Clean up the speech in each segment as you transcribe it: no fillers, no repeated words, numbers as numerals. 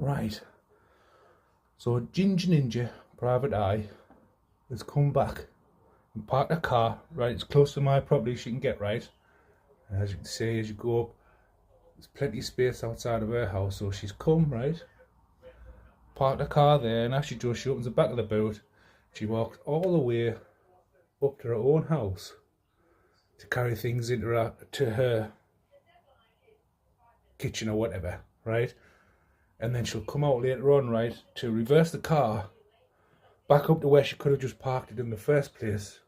Right, so Ginger Ninja, Private Eye, has come back and parked a car right as close to my property as she can get, right? And as you can see, as you go up, there's plenty of space outside of her house, so she's come, right? Parked a car there, and as she does, she opens the back of the boot. She walks all the way up to her own house to carry things into her kitchen or whatever, right? And then she'll come out later on, right, to reverse the car back up to where she could have just parked it in the first place,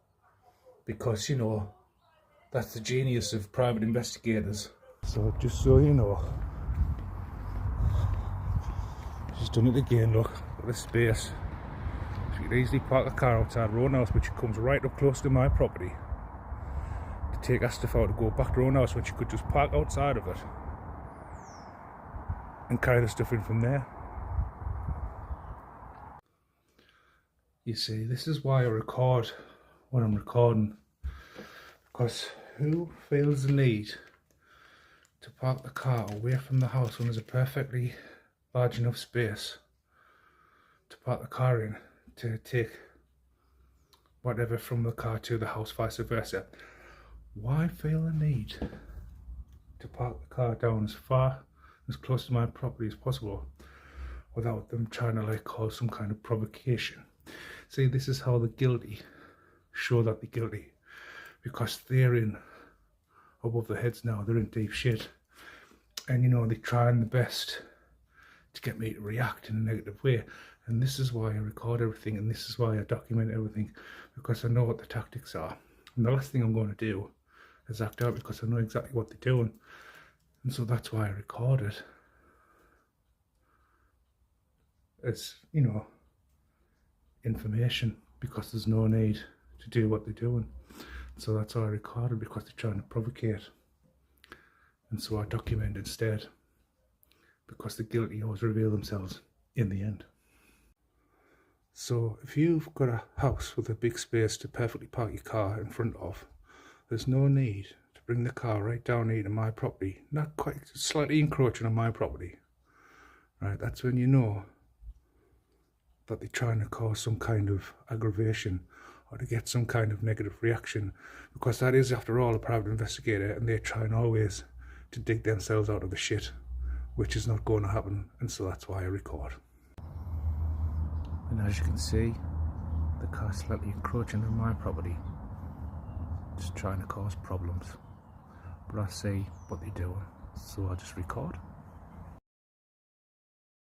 because, you know, that's the genius of private investigators. So just so you know, she's done it again. Look at the space. She could easily park a car outside her own house, but she comes right up close to my property to take her stuff out to go back to her own house when she could just park outside of it and carry the stuff in from there. You see, this is why I record when I'm recording, because who feels the need to park the car away from the house when there's a perfectly large enough space to park the car in, to take whatever from the car to the house, vice versa? Why feel the need to park the car down as close to my property as possible without them trying to like cause some kind of provocation? See, this is how the guilty show that they're guilty, because they're in above their heads now, they're in deep shit, and you know, they're trying the best to get me to react in a negative way. And this is why I record everything, and this is why I document everything, because I know what the tactics are. And the last thing I'm going to do is act out, because I know exactly what they're doing, and so that's why I record it. It's, you know, information, because there's no need to do what they're doing. So that's why I recorded, because they're trying to provocate. And so I document instead, because the guilty always reveal themselves in the end. So if you've got a house with a big space to perfectly park your car in front of, there's no need to bring the car right down here to my property, not quite, slightly encroaching on my property. Right, that's when you know that they're trying to cause some kind of aggravation or to get some kind of negative reaction, because that is, after all, a private investigator, and they're trying always to dig themselves out of the shit, which is not going to happen. And so that's why I record. And as you can see, the car's slightly encroaching on my property, just trying to cause problems. But I see what they're doing, so I just record.